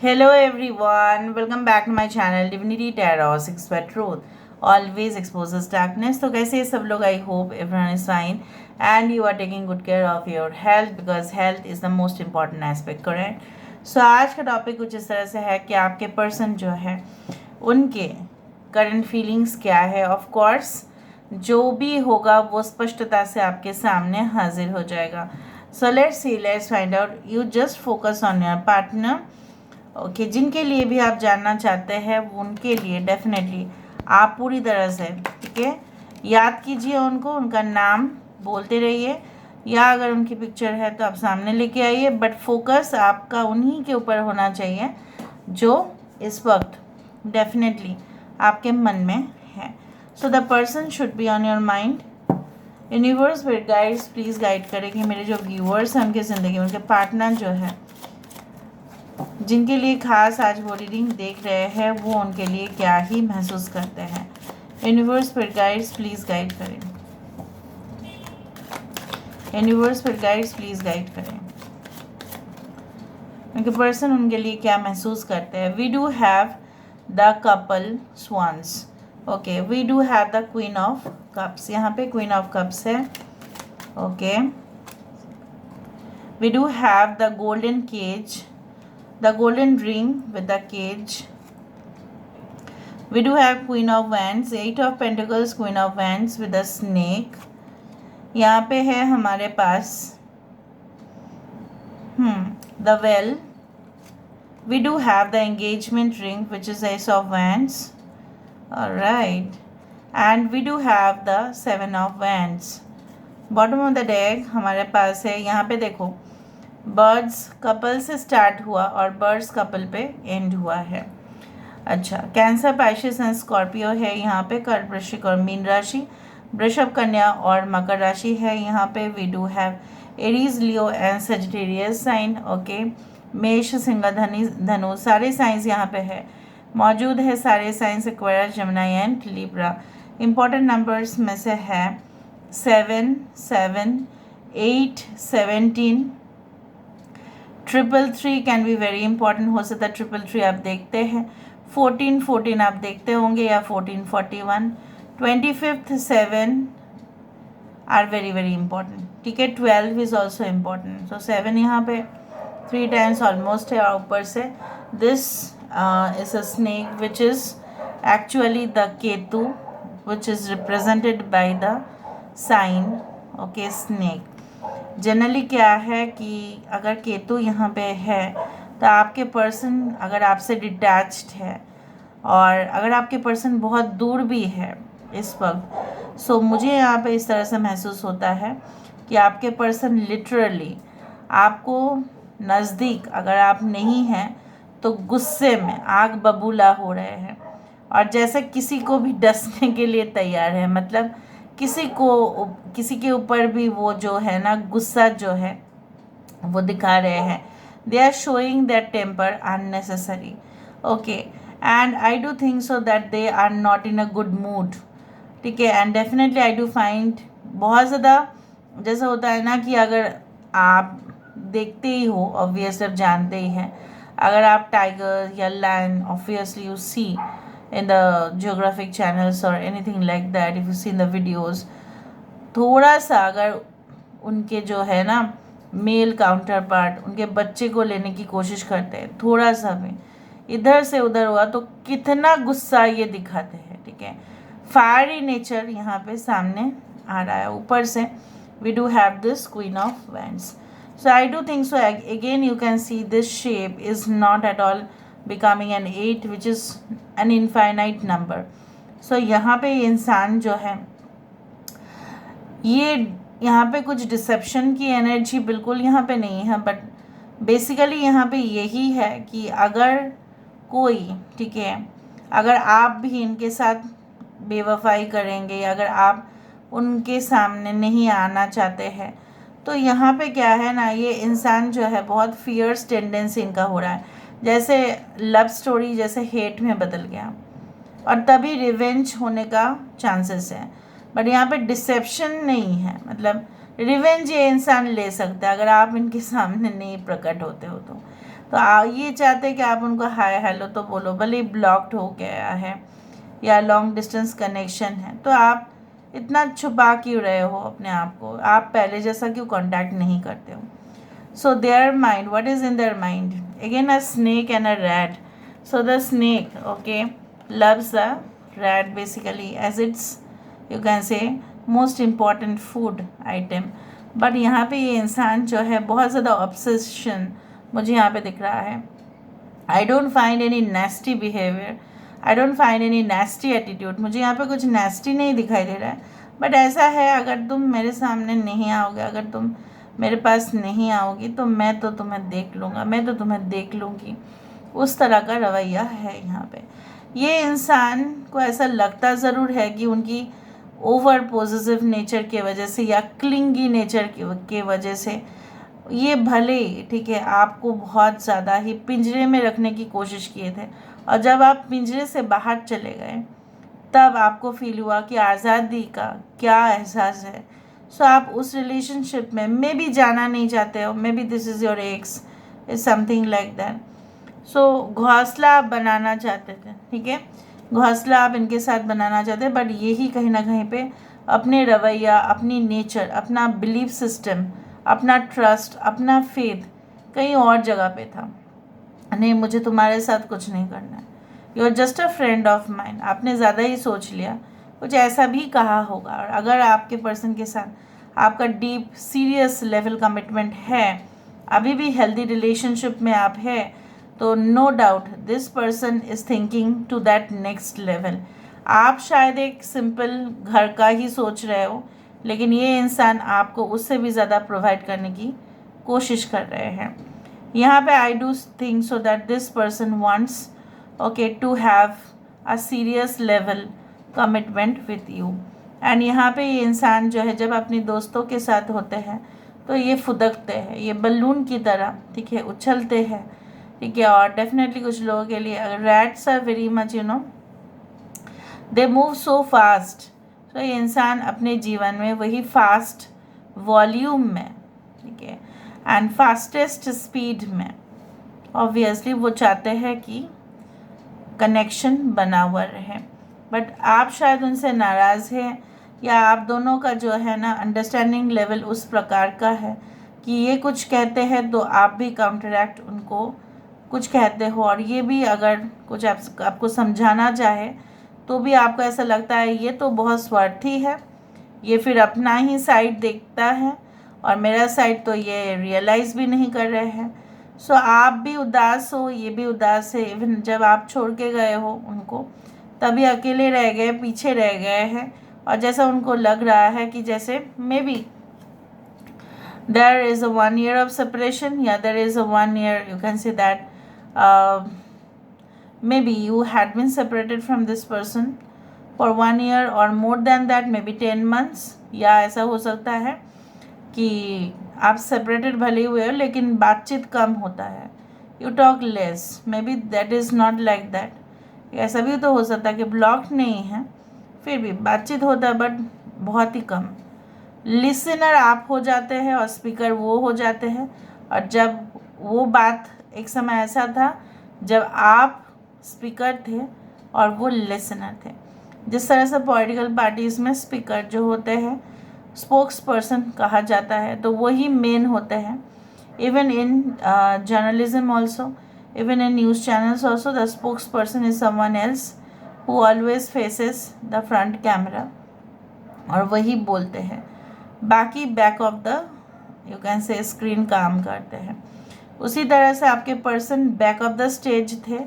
Hello everyone, welcome back to my channel Divinity Tarot 6 by Truth always exposes darkness. तो कैसे हैं सब लोग? I hope everyone is fine and you are taking good care of your health because health is the most important aspect, correct? So आज का topic कुछ इस तरह से है कि आपके पर्सन जो है उनके करंट फीलिंग्स क्या है. ऑफ कोर्स जो भी होगा वो स्पष्टता से आपके सामने हाजिर हो जाएगा. So let's find out. You just focus on your partner. Okay जिनके लिए भी आप जानना चाहते हैं उनके लिए डेफिनेटली आप पूरी तरह से ठीक है याद कीजिए उनको, उनका नाम बोलते रहिए या अगर उनकी पिक्चर है तो आप सामने लेके आइए, बट फोकस आपका उन्हीं के ऊपर होना चाहिए जो इस वक्त डेफिनेटली आपके मन में है. So the person should be on your mind. Universe with guides please guide करें कि मेरे जो व्यूअर्स हैं उनकी ज़िंदगी में उनके पार्टनर जो है जिनके लिए खास आज वो रीडिंग देख रहे हैं वो उनके लिए क्या ही महसूस करते हैं. यूनिवर्स पर गाइड्स प्लीज़ गाइड करें. यूनिवर्स पर गाइड्स प्लीज़ गाइड करें. उनके पर्सन उनके लिए क्या महसूस करते हैं. We do have the couple swans. Okay we do have the queen of cups. यहाँ पे क्वीन ऑफ कप्स है. Okay we do have the golden cage, the golden ring with the cage. We do have queen of wands, 8 of pentacles, queen of wands with a snake. यहाँ पे है हमारे पास the well. We do have the engagement ring which is ace of wands. Alright, and we do have the 7 of wands. Bottom of the deck हमारे पास है. यहाँ पे देखो birds couple से स्टार्ट हुआ और बर्ड्स कपल पे एंड हुआ है. अच्छा कैंसर, पाइसेस एंड स्कॉर्पियो है यहाँ पे. कर्क, वृश्चिक और मीन राशि. वृषभ, कन्या और मकर राशि है यहाँ पे. We do have Aries, Leo and Sagittarius sign. Okay मेष, सिंह, धनु सारे साइंस यहाँ पे है मौजूद है. सारे science Aquarius, Gemini and Libra. Important numbers में से है 7, 7, 8, 17. 333 कैन बी वेरी इंपॉर्टेंट. हो सकता है 333 आप देखते हैं. 14 आप देखते होंगे या 1441. 25th 7 are very very important. ठीक है 12 इज ऑल्सो इम्पॉर्टेंट. सो 7 यहाँ पे 3 टाइम्स ऑलमोस्ट है. और ऊपर से this is a snake which is actually the Ketu which is represented by the sign. Okay snake generally क्या है कि अगर केतु यहाँ पे है तो आपके पर्सन अगर आपसे डिटैच्ड है और अगर आपके पर्सन बहुत दूर भी है इस वक्त, सो मुझे यहाँ पे इस तरह से महसूस होता है कि आपके पर्सन लिटरली आपको नज़दीक अगर आप नहीं हैं तो गुस्से में आग बबूला हो रहे हैं और जैसे किसी को भी डसने के लिए तैयार है. मतलब किसी के ऊपर भी वो जो है ना गुस्सा जो है वो दिखा रहे हैं. They are showing that temper unnecessary. Okay and I do think so that they are not in a good mood. ठीक है and definitely I do find बहुत ज़्यादा जैसा होता है ना कि अगर आप देखते ही हो ऑब्वियसली आप जानते ही हैं अगर आप टाइगर या lion obviously you see in the geographic channels or anything like that, if you see in the videos, थोड़ा सा अगर उनके जो है ना मेल काउंटर पार्ट उनके बच्चे को लेने की कोशिश करते हैं, थोड़ा सा भी इधर से उधर हुआ तो कितना गुस्सा ये दिखाते हैं. ठीक है फायरी नेचर यहाँ पे सामने आ रहा है. ऊपर से we do have this queen of wands. So I do think so again you can see this shape is not at all becoming an 8 which is an infinite number. so यहाँ पे इंसान जो है ये यहाँ पे कुछ डिसेप्शन की एनर्जी बिल्कुल यहाँ पे नहीं है, बट बेसिकली यहाँ पे यही है कि अगर कोई ठीक है अगर आप भी इनके साथ बेवफाई करेंगे या अगर आप उनके सामने नहीं आना चाहते हैं तो यहाँ पे क्या है ना ये इंसान जो है बहुत फियर्स टेंडेंसी इनका हो रहा है. जैसे लव स्टोरी जैसे हेट में बदल गया और तभी रिवेंज होने का चांसेस है. बट यहाँ पे डिसेप्शन नहीं है. मतलब रिवेंज ये इंसान ले सकता है अगर आप इनके सामने नहीं प्रकट होते हो तो. तो ये चाहते हैं कि आप उनको हाय हेलो तो बोलो, भले ही ब्लॉक्ड हो गया है या लॉन्ग डिस्टेंस कनेक्शन है, तो आप इतना छुपा क्यों रहे हो अपने आप को, आप पहले जैसा क्यों कांटेक्ट नहीं करते हो. So their mind, what is in their mind, again a snake and a rat. So the snake, okay, loves the rat basically as its, you can say, most important food item. But यहाँ पे ये इंसान जो है बहुत ज़्यादा obsession मुझे यहाँ पे दिख रहा है. I don't find any नेस्टी behaviour, I don't find any नेस्टी attitude. मुझे यहाँ पे कुछ नेस्टी नहीं दिखाई दे रहा है. बट ऐसा है, अगर तुम मेरे सामने नहीं आओगे, अगर तुम मेरे पास नहीं आओगी, तो मैं तो तुम्हें देख लूँगा, मैं तो तुम्हें देख लूँगी. उस तरह का रवैया है यहाँ पे. ये इंसान को ऐसा लगता ज़रूर है कि उनकी ओवर पॉजिटिव नेचर की वजह से या क्लिंगी नेचर की वजह से ये भले, ठीक है, आपको बहुत ज़्यादा ही पिंजरे में रखने की कोशिश किए थे, और जब आप पिंजरे से बाहर चले गए तब आपको फील हुआ कि आज़ादी का क्या एहसास है. सो आप उस रिलेशनशिप में मे बी जाना नहीं चाहते हो, maybe this is your ex, is something like that. So घोंसला आप बनाना चाहते थे, ठीक है, घोंसला आप इनके साथ बनाना चाहते, बट यही कहीं ना कहीं पे अपने रवैया, अपनी नेचर, अपना बिलीफ सिस्टम, अपना ट्रस्ट, अपना फेथ कहीं और जगह पे था. नहीं, मुझे तुम्हारे साथ कुछ नहीं करना है, you are just a friend of mine. आपने ज़्यादा ही सोच लिया, कुछ ऐसा भी कहा होगा. और अगर आपके पर्सन के साथ आपका डीप सीरियस लेवल कमिटमेंट है, अभी भी हेल्दी रिलेशनशिप में आप है, तो no doubt this person is thinking to that next level. आप शायद एक सिंपल घर का ही सोच रहे हो, लेकिन ये इंसान आपको उससे भी ज़्यादा प्रोवाइड करने की कोशिश कर रहे हैं. यहाँ पे I do think so that this person wants, okay, to have a serious level commitment with you. And यहाँ पे ये इंसान जो है, जब अपने दोस्तों के साथ होते हैं तो ये फुदकते हैं, ये बलून की तरह, ठीक है, उछलते हैं, ठीक है. और डेफिनेटली कुछ लोगों के लिए rats are very much, you know, they move so fast. तो ये इंसान अपने जीवन में वही फास्ट वॉल्यूम में, ठीक है, एंड फास्टेस्ट स्पीड में ऑब्वियसली वो चाहते हैं कि कनेक्शन बना हुआ रहे. बट आप शायद उनसे नाराज़ हैं, या आप दोनों का जो है ना अंडरस्टैंडिंग लेवल उस प्रकार का है कि ये कुछ कहते हैं तो आप भी काउंटरैक्ट उनको कुछ कहते हो, और ये भी अगर कुछ आपको समझाना चाहे तो भी आपको ऐसा लगता है ये तो बहुत स्वार्थी है, ये फिर अपना ही साइड देखता है और मेरा साइड तो ये रियलाइज़ भी नहीं कर रहे हैं. सो आप भी उदास हो, ये भी उदास है. इवन जब आप छोड़ के गए हो उनको, तभी अकेले रह गए, पीछे रह गए हैं, और जैसा उनको लग रहा है कि जैसे may be there is a 1 year of separation, yeah, there is a 1 year, you can say that maybe you had been separated from this person for 1 year or more than that, maybe 10 months. या ऐसा हो सकता है कि आप separated भले हुए हो लेकिन बातचीत कम होता है, you talk less, may be that is not like that. ऐसा भी तो हो सकता है कि ब्लॉक नहीं है, फिर भी बातचीत होता है बट बहुत ही कम. लिसनर आप हो जाते हैं और स्पीकर वो हो जाते हैं. और जब वो बात, एक समय ऐसा था जब आप स्पीकर थे और वो लिसनर थे. जिस तरह से पॉलिटिकल पार्टीज़ में स्पीकर जो होते हैं स्पोक्स पर्सन कहा जाता है, तो वही मेन होते हैं. Even in journalism also, even in news channels also, the spokes person is someone else who always faces the front camera, और वही बोलते हैं. बाकी back of the, you can से, स्क्रीन काम करते हैं. उसी तरह से आपके person back of the stage थे,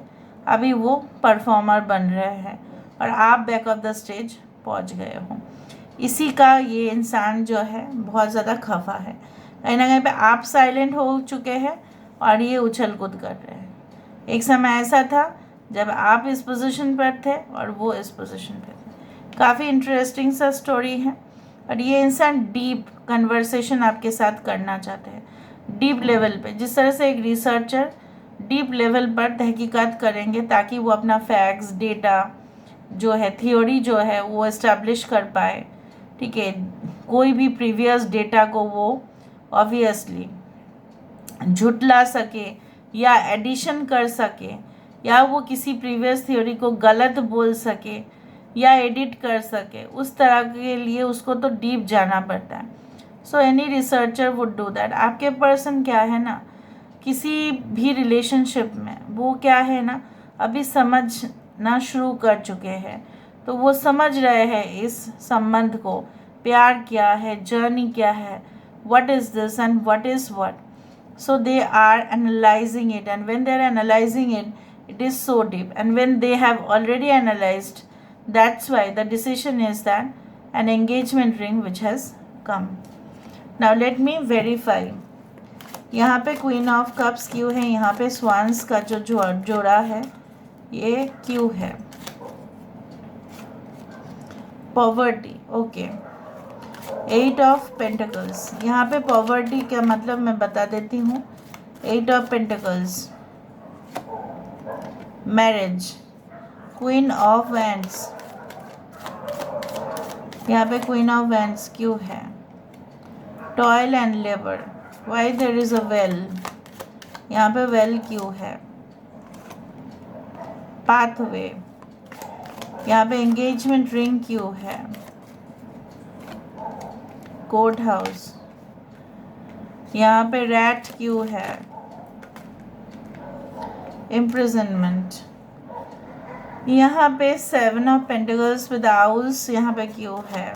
अभी वो परफॉर्मर बन रहे हैं, और आप बैक ऑफ द स्टेज पहुंच गए हो. इसी का ये इंसान जो है बहुत ज़्यादा खफा है. कहीं ना कहीं पे आप साइलेंट हो चुके हैं और ये उछल कूद कर रहे हैं. एक समय ऐसा था जब आप इस पोजीशन पर थे और वो इस पोजीशन पर थे. काफ़ी इंटरेस्टिंग सा स्टोरी है. और ये इंसान डीप कन्वर्सेशन आपके साथ करना चाहते हैं, डीप लेवल पे. जिस तरह से एक रिसर्चर डीप लेवल पर तहकीकात करेंगे ताकि वो अपना फैक्ट्स, डेटा जो है, थ्योरी जो है, वो इस्टेब्लिश कर पाए, ठीक है. कोई भी प्रीवियस डेटा को वो ऑब्वियसली झुटला सके या एडिशन कर सके, या वो किसी प्रीवियस थ्योरी को गलत बोल सके या एडिट कर सके, उस तरह के लिए उसको तो डीप जाना पड़ता है. So any researcher would do that. आपके पर्सन क्या है ना, किसी भी रिलेशनशिप में वो क्या है ना, अभी समझना शुरू कर चुके हैं. तो वो समझ रहे हैं इस संबंध को, प्यार क्या है, जर्नी क्या है, what is this and what is what. So they are analyzing it, and when they are analyzing it, it is so deep, and when they have already analyzed, that's why the decision is that an engagement ring which has come. Now let me verify. यहाँ पे queen of cups Q है, यहाँ पे swans का जो जोड़ा है ये क्यू है. Poverty, okay. 8 ऑफ पेंटिकल्स, यहाँ पे पॉवर्टी का मतलब मैं बता देती हूँ. 8 of pentacles marriage. Queen of wands, यहाँ पे क्वीन ऑफ वैंड्स क्यों है. Toil and labour, why there is a well, यहाँ पे वेल क्यों है. पाथवे, यहाँ पे एंगेजमेंट रिंग क्यों है. कोर्ट हाउस, यहाँ पे रैट क्यों है. इम्प्रिजनमेंट, यहाँ पे 7 ऑफ पेंटिकल्स विद आउल्स, यहाँ पे क्यों है.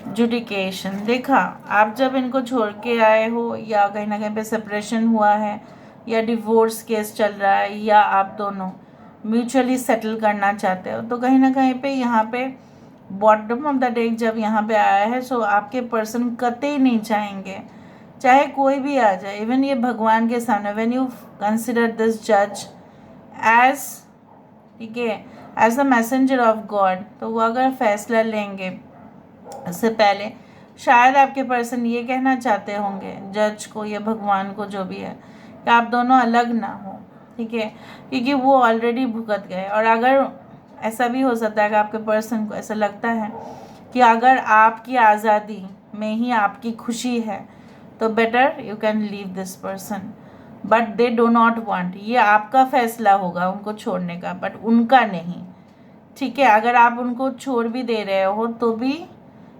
जुडिकेशन, देखा आप जब इनको छोड़ के आए हो या कहीं ना कहीं पे सेपरेशन हुआ है या डिवोर्स केस चल रहा है या आप दोनों म्यूचुअली सेटल करना चाहते हो, तो कहीं ना कहीं पे यहाँ पे बॉटम ऑफ द डेक जब यहाँ पे आया है, सो आपके पर्सन कतई नहीं चाहेंगे चाहे कोई भी आ जाए. इवन ये भगवान के सामने, व्हेन यू कंसिडर दिस जज एज, ठीक है, as a messenger of God, तो वो अगर फैसला लेंगे इससे पहले शायद आपके पर्सन ये कहना चाहते होंगे जज को या भगवान को, जो भी है, कि आप दोनों अलग ना हो. ठीक है, क्योंकि वो ऑलरेडी भुगत गए. और अगर ऐसा भी हो सकता है कि आपके पर्सन को ऐसा लगता है कि अगर आपकी आज़ादी में ही आपकी खुशी है तो better you can leave this person, but they do not want. ये आपका फैसला होगा उनको छोड़ने का, बट उनका नहीं. ठीक है, अगर आप उनको छोड़ भी दे रहे हो तो भी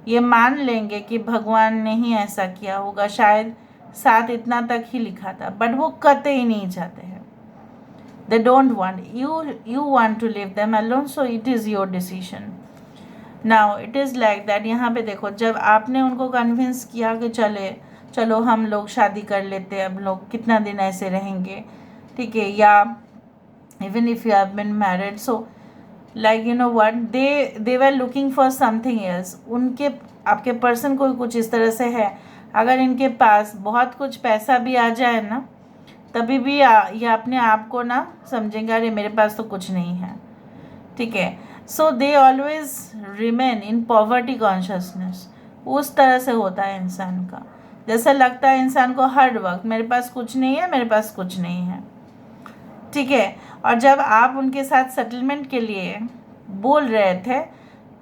ये मान लेंगे कि भगवान ने ही ऐसा किया होगा, शायद साथ इतना तक ही लिखा था, बट वो कतई नहीं चाहते हैं. They don't want. You want to leave them alone, so it is your decision. Now it is like that. यहाँ पे देखो, जब आपने उनको कन्विंस किया कि चलो हम लोग शादी कर लेते हैं, अब लोग कितना दिन ऐसे रहेंगे, ठीक है, या even if you have been married, so like you know what, they were looking for something else. उनके आपके पर्सन को कुछ इस तरह से है, अगर इनके पास बहुत कुछ पैसा भी आ जाए ना, तभी भी ये अपने आप को ना समझेंगे अरे मेरे पास तो कुछ नहीं है. ठीक है, so they always remain in poverty consciousness. उस तरह से होता है इंसान का, जैसा लगता है इंसान को हर वक्त मेरे पास कुछ नहीं है, मेरे पास कुछ नहीं है. ठीक है, और जब आप उनके साथ सेटलमेंट के लिए बोल रहे थे,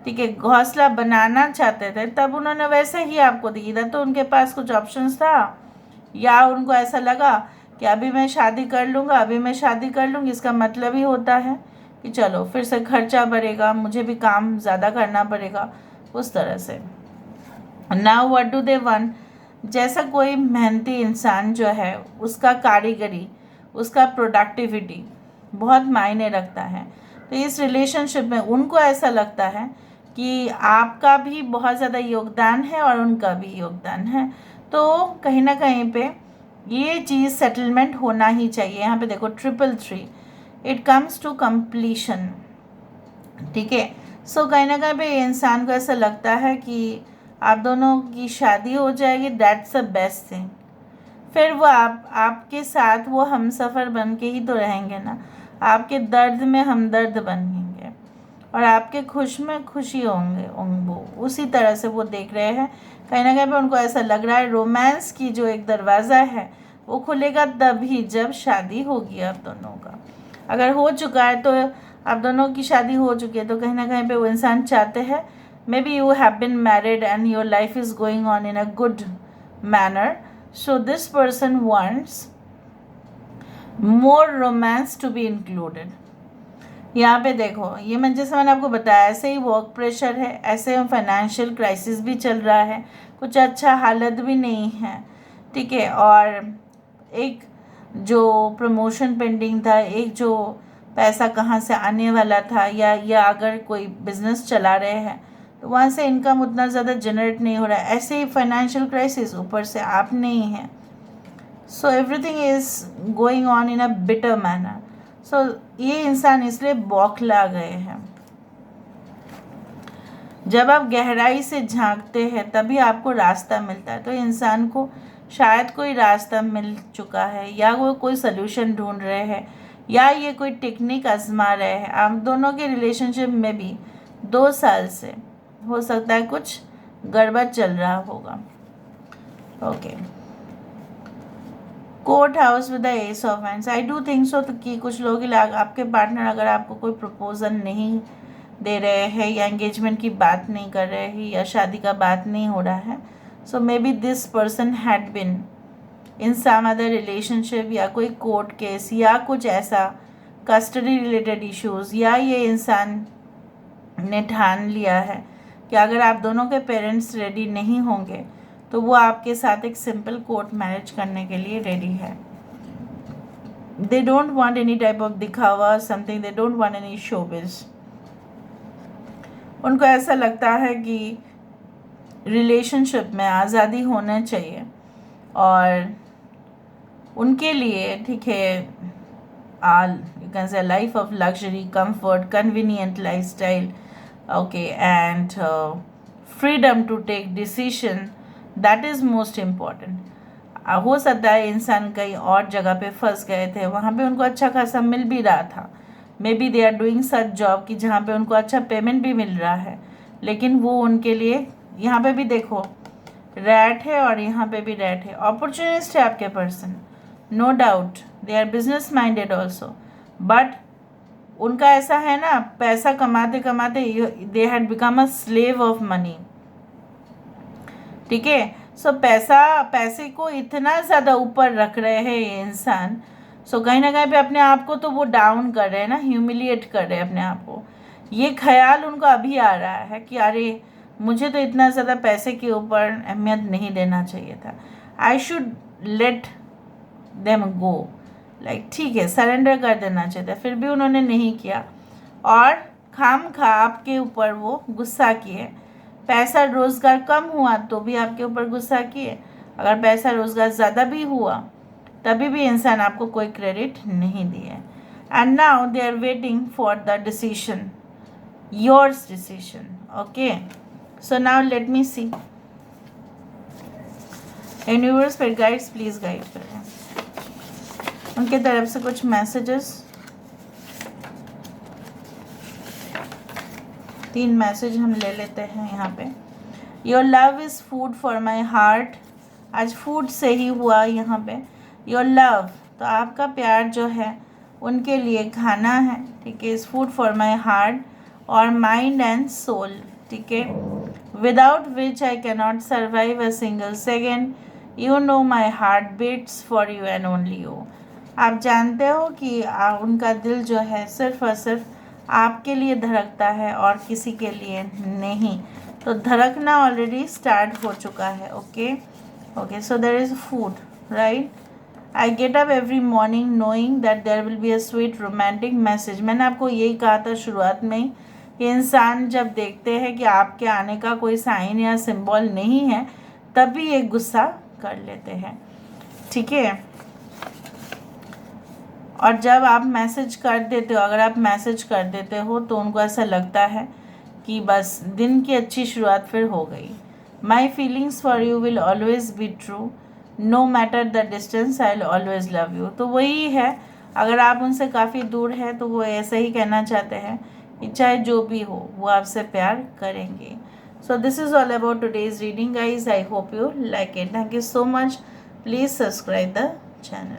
ठीक है, घोंसला बनाना चाहते थे, तब उन्होंने वैसे ही आपको दी. इधर तो उनके पास कुछ ऑप्शंस था, या उनको ऐसा लगा कि अभी मैं शादी कर लूँगा, अभी मैं शादी कर लूँगी, इसका मतलब ही होता है कि चलो फिर से खर्चा बढ़ेगा, मुझे भी काम ज़्यादा करना पड़ेगा, उस तरह से. Now what do they want. जैसा कोई मेहनती इंसान जो है, उसका कारीगरी, उसका प्रोडक्टिविटी बहुत मायने रखता है. तो इस रिलेशनशिप में उनको ऐसा लगता है कि आपका भी बहुत ज़्यादा योगदान है और उनका भी योगदान है. तो कहीं ना कहीं पे ये चीज़ सेटलमेंट होना ही चाहिए. यहाँ पे देखो 333, इट कम्स टू कंप्लीशन. ठीक है, सो कहीं ना कहीं पे इंसान को ऐसा लगता है कि आप दोनों की शादी हो जाएगी, दैट्स द बेस्ट थिंग. फिर वो आपके साथ वो हमसफ़र बन के ही तो रहेंगे ना, आपके दर्द में हमदर्द बनेंगे और आपके खुश में खुशी होंगे. वो उसी तरह से वो देख रहे हैं. कहीं ना कहीं पे उनको ऐसा लग रहा है रोमांस की जो एक दरवाज़ा है वो खुलेगा तभी जब शादी होगी आप दोनों का. अगर हो चुका है तो आप दोनों की शादी हो चुकी है, तो कहीं ना कहीं पे वो इंसान चाहते हैं, maybe you have been married and your life is going on in a good manner, so this person wants more romance to be included. यहाँ पे देखो, ये मैं जैसे मैंने आपको बताया, ऐसे ही वर्क प्रेशर है, ऐसे ही फाइनेंशियल क्राइसिस भी चल रहा है, कुछ अच्छा हालत भी नहीं है, ठीक है। और एक जो प्रमोशन पेंडिंग था, एक जो पैसा कहाँ से आने वाला था, या अगर कोई बिजनेस चला रहे हैं तो वहाँ से इनकम उतना ज़्यादा जनरेट नहीं हो रहा है, ऐसे ही फाइनेंशियल क्राइसिस, ऊपर से आप नहीं हैं। So everything is going on in a bitter manner. So ये इंसान इसलिए बौखला गए हैं। जब आप गहराई से झांकते हैं तभी आपको रास्ता मिलता है। तो इंसान को शायद कोई रास्ता मिल चुका है, या वो कोई सल्यूशन ढूंढ रहे हैं, या ये कोई टेक्निक आजमा रहे हैं। आप दोनों के रिलेशनशिप में भी 2 साल से हो सकता है कुछ गड़बड़ चल रहा होगा। Okay, court house with the S of hands, I do think सो कि कुछ लोग, आपके पार्टनर अगर आपको कोई प्रपोजल नहीं दे रहे हैं, या एंगेजमेंट की बात नहीं कर रहे हैं, या शादी का बात नहीं हो रहा है, so maybe this person had been in some other relationship, या कोई कोर्ट केस, या कुछ ऐसा कस्टडी रिलेटेड इश्यूज़, या ये इंसान ने ठान लिया है कि अगर आप दोनों के पेरेंट्स रेडी नहीं होंगे तो वो आपके साथ एक सिंपल कोर्ट मैरिज करने के लिए रेडी है। They don't want any type of दिखावा something, they don't want any showbiz. उनको ऐसा लगता है कि रिलेशनशिप में आज़ादी होना चाहिए, और उनके लिए, ठीक है, you can say life of luxury, comfort, convenient lifestyle, okay, and freedom to take decision, that is most important. हो सकता है इंसान कहीं और जगह पे फंस गए थे, वहाँ पे उनको अच्छा खासा मिल भी रहा था, maybe they are doing such job कि जहाँ पे उनको अच्छा पेमेंट भी मिल रहा है, लेकिन वो उनके लिए, यहाँ पे भी देखो रैट है और यहाँ पे भी रैट है। अपॉर्चुनिस्ट है आपके person, no doubt, they are business minded also, but उनका ऐसा है ना, पैसा कमाते कमाते they had become a slave of money, ठीक है। सो पैसे को इतना ज़्यादा ऊपर रख रहे हैं ये इंसान, सो कहीं ना कहीं पे अपने आप को तो वो डाउन कर रहे हैं ना, ह्यूमिलिएट कर रहे हैं अपने आप को। ये ख्याल उनको अभी आ रहा है कि अरे मुझे तो इतना ज़्यादा पैसे के ऊपर अहमियत नहीं देना चाहिए था, I should let them go, like ठीक है, सरेंडर कर देना चाहिए था, फिर भी उन्होंने नहीं किया, और खामखा आपके ऊपर वो गुस्सा किए। पैसा रोज़गार कम हुआ तो भी आपके ऊपर गुस्सा किए, अगर पैसा रोज़गार ज़्यादा भी हुआ तभी भी इंसान आपको कोई क्रेडिट नहीं दिए। And now they are waiting for the decision, yours decision, okay. So now let me see universe पर गाइड्स प्लीज़ गाइड करें, उनके तरफ से कुछ मैसेजेस, 3 मैसेज हम ले लेते हैं यहाँ पे। Your love is food for my heart, आज फूड से ही हुआ यहाँ पे। योर लव, तो आपका प्यार जो है उनके लिए खाना है, ठीक है, is food for my heart और माइंड एंड सोल, ठीक है, without which I cannot survive a single second, you know my heart beats for you and only you. आप जानते हो कि उनका दिल जो है सिर्फ और सिर्फ आपके लिए धड़कता है और किसी के लिए नहीं। तो धड़कना ऑलरेडी स्टार्ट हो चुका है, okay okay. So there is food, right. I get up every morning knowing that there will be a sweet romantic message. मैंने आपको यही कहा था शुरुआत में ही, कि इंसान जब देखते हैं कि आपके आने का कोई साइन या सिंबल नहीं है तभी ये गुस्सा कर लेते हैं, ठीक है। और जब आप मैसेज कर देते हो, अगर आप मैसेज कर देते हो तो उनको ऐसा लगता है कि बस दिन की अच्छी शुरुआत फिर हो गई। My feelings for you will always be true, no matter the distance, I will always love you. तो वही है, अगर आप उनसे काफ़ी दूर हैं तो वो ऐसे ही कहना चाहते हैं कि चाहे जो भी हो वो आपसे प्यार करेंगे। So this is all about today's reading guys, I hope you like it. Thank you so much, please subscribe the channel.